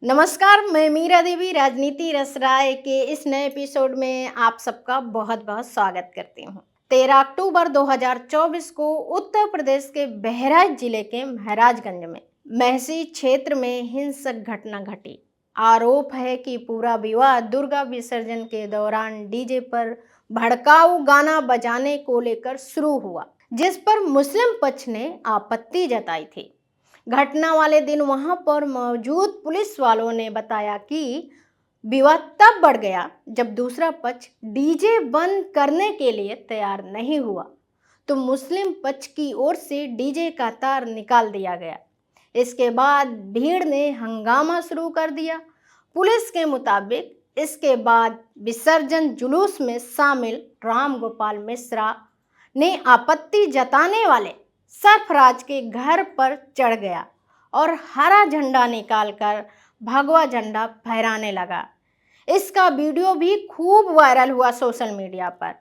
नमस्कार, मैं मीरा देवी राजनीति रस राय के इस नए एपिसोड में आप सबका बहुत बहुत स्वागत करती हूँ। 13 अक्टूबर 2024 को उत्तर प्रदेश के बहराइच जिले के महाराजगंज में महसी क्षेत्र में हिंसक घटना घटी। आरोप है कि पूरा विवाद दुर्गा विसर्जन के दौरान डीजे पर भड़काऊ गाना बजाने को लेकर शुरू हुआ, जिस पर मुस्लिम पक्ष ने आपत्ति जताई थी। घटना वाले दिन वहां पर मौजूद पुलिस वालों ने बताया कि विवाद तब बढ़ गया जब दूसरा पक्ष डीजे बंद करने के लिए तैयार नहीं हुआ, तो मुस्लिम पक्ष की ओर से डीजे का तार निकाल दिया गया। इसके बाद भीड़ ने हंगामा शुरू कर दिया। पुलिस के मुताबिक इसके बाद विसर्जन जुलूस में शामिल राम गोपाल मिश्रा ने आपत्ति जताने वाले सरफराज के घर पर चढ़ गया और हरा झंडा निकालकर भगवा झंडा फहराने लगा। इसका वीडियो भी खूब वायरल हुआ सोशल मीडिया पर।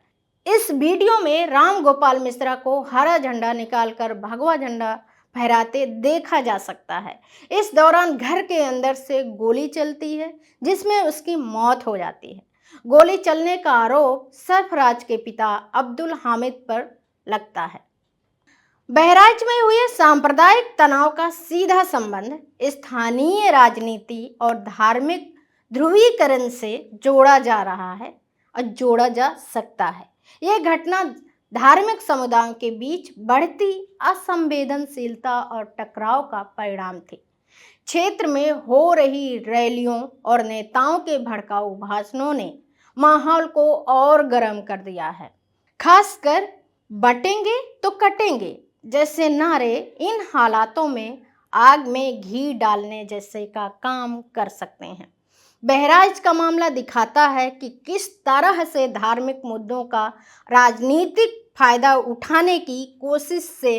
इस वीडियो में राम गोपाल मिश्रा को हरा झंडा निकालकर भगवा झंडा फहराते देखा जा सकता है। इस दौरान घर के अंदर से गोली चलती है, जिसमें उसकी मौत हो जाती है। गोली चलने का आरोप सरफराज के पिता अब्दुल हामिद पर लगता है। बहराइच में हुए सांप्रदायिक तनाव का सीधा संबंध स्थानीय राजनीति और धार्मिक ध्रुवीकरण से जोड़ा जा रहा है और जोड़ा जा सकता है। यह घटना धार्मिक समुदायों के बीच बढ़ती असंवेदनशीलता और टकराव का परिणाम थी। क्षेत्र में हो रही रैलियों और नेताओं के भड़काऊ भाषणों ने माहौल को और गर्म कर दिया है। खासकर बटेंगे तो कटेंगे जैसे नारे इन हालातों में आग में घी डालने जैसे का काम कर सकते हैं। बहराइच का मामला दिखाता है कि किस तरह से धार्मिक मुद्दों का राजनीतिक फायदा उठाने की कोशिश से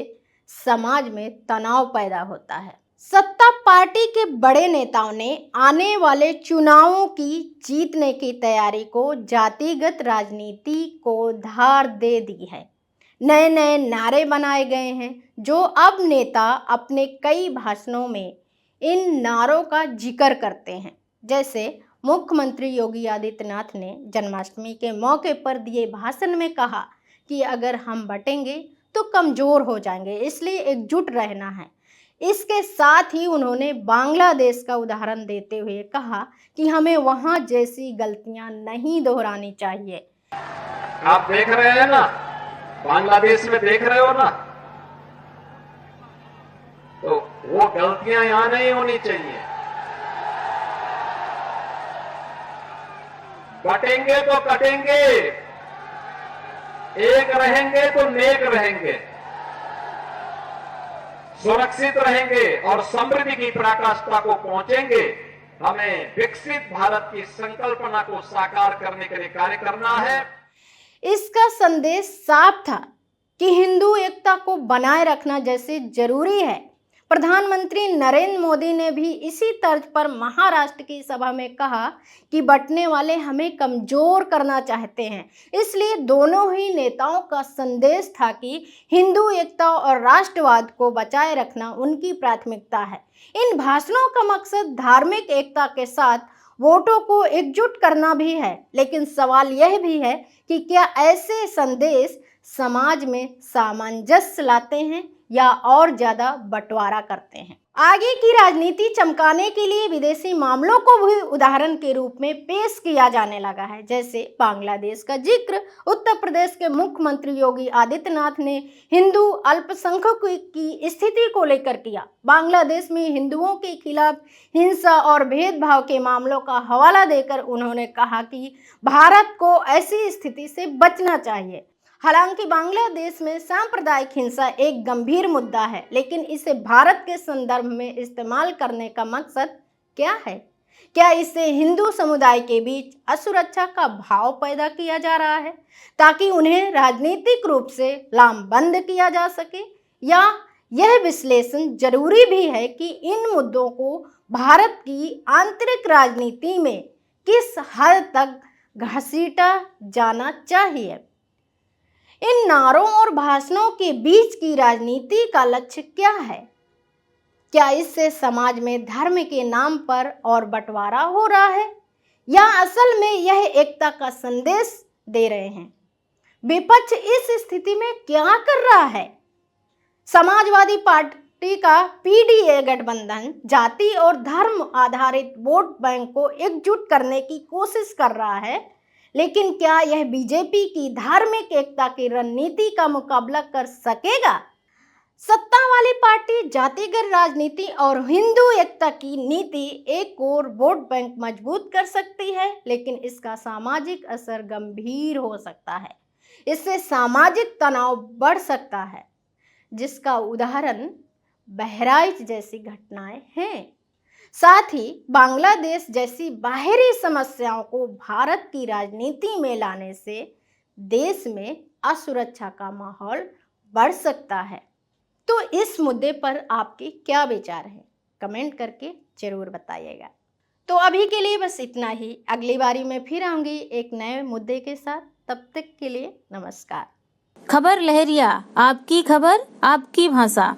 समाज में तनाव पैदा होता है। सत्ता पार्टी के बड़े नेताओं ने आने वाले चुनावों की जीतने की तैयारी को जातिगत राजनीति को धार दे दी है। नए नए नारे बनाए गए हैं, जो अब नेता अपने कई भाषणों में इन नारों का जिक्र करते हैं। जैसे मुख्यमंत्री योगी आदित्यनाथ ने जन्माष्टमी के मौके पर दिए भाषण में कहा कि अगर हम बटेंगे तो कमज़ोर हो जाएंगे, इसलिए एकजुट रहना है। इसके साथ ही उन्होंने बांग्लादेश का उदाहरण देते हुए कहा कि हमें वहां जैसी गलतियां नहीं दोहरानी चाहिए। आप देख रहे हैं ना, बांग्लादेश में देख रहे हो ना, तो वो गलतियां यहां नहीं होनी चाहिए। बटेंगे तो कटेंगे, एक रहेंगे तो नेक रहेंगे, सुरक्षित रहेंगे और समृद्धि की पराकाष्ठा को पहुंचेंगे। हमें विकसित भारत की संकल्पना को साकार करने के लिए कार्य करना है। इसका संदेश साफ था कि हिंदू एकता को बनाए रखना जैसे जरूरी है। प्रधानमंत्री नरेंद्र मोदी ने भी इसी तर्ज पर महाराष्ट्र की सभा में कहा कि बंटने वाले हमें कमजोर करना चाहते हैं। इसलिए दोनों ही नेताओं का संदेश था कि हिंदू एकता और राष्ट्रवाद को बचाए रखना उनकी प्राथमिकता है। इन भाषणों का मकसद धार्मिक एकता के साथ वोटों को एकजुट करना भी है, लेकिन सवाल यह भी है कि क्या ऐसे संदेश समाज में सामंजस्य लाते हैं या और ज्यादा बंटवारा करते हैं। आगे की राजनीति चमकाने के लिए विदेशी मामलों को भी उदाहरण के रूप में पेश किया जाने लगा है। जैसे बांग्लादेश का जिक्र उत्तर प्रदेश के मुख्यमंत्री योगी आदित्यनाथ ने हिंदू अल्पसंख्यकों की स्थिति को लेकर किया। बांग्लादेश में हिंदुओं के खिलाफ हिंसा और भेदभाव के मामलों का हवाला देकर उन्होंने कहा कि भारत को ऐसी स्थिति से बचना चाहिए। हालांकि बांग्लादेश में सांप्रदायिक हिंसा एक गंभीर मुद्दा है, लेकिन इसे भारत के संदर्भ में इस्तेमाल करने का मकसद क्या है? क्या इससे हिंदू समुदाय के बीच असुरक्षा का भाव पैदा किया जा रहा है ताकि उन्हें राजनीतिक रूप से लामबंद किया जा सके? या यह विश्लेषण जरूरी भी है कि इन मुद्दों को भारत की आंतरिक राजनीति में किस हद तक घसीटा जाना चाहिए? इन नारों और भाषणों के बीच की राजनीति का लक्ष्य क्या है? क्या इससे समाज में धर्म के नाम पर और बंटवारा हो रहा है या असल में यह एकता का संदेश दे रहे हैं? विपक्ष इस स्थिति में क्या कर रहा है? समाजवादी पार्टी का पीडीए गठबंधन जाति और धर्म आधारित वोट बैंक को एकजुट करने की कोशिश कर रहा है, लेकिन क्या यह बीजेपी की धार्मिक एकता की रणनीति का मुकाबला कर सकेगा? सत्ता वाली पार्टी जातिगत राजनीति और हिंदू एकता की नीति एक और वोट बैंक मजबूत कर सकती है, लेकिन इसका सामाजिक असर गंभीर हो सकता है। इससे सामाजिक तनाव बढ़ सकता है, जिसका उदाहरण बहराइच जैसी घटनाएं हैं। साथ ही बांग्लादेश जैसी बाहरी समस्याओं को भारत की राजनीति में लाने से देश में असुरक्षा का माहौल बढ़ सकता है। तो इस मुद्दे पर आपके क्या विचार हैं? कमेंट करके जरूर बताइएगा। तो अभी के लिए बस इतना ही। अगली बारी मैं फिर आऊंगी एक नए मुद्दे के साथ। तब तक के लिए नमस्कार। खबर लहरिया, आपकी खबर आपकी भाषा।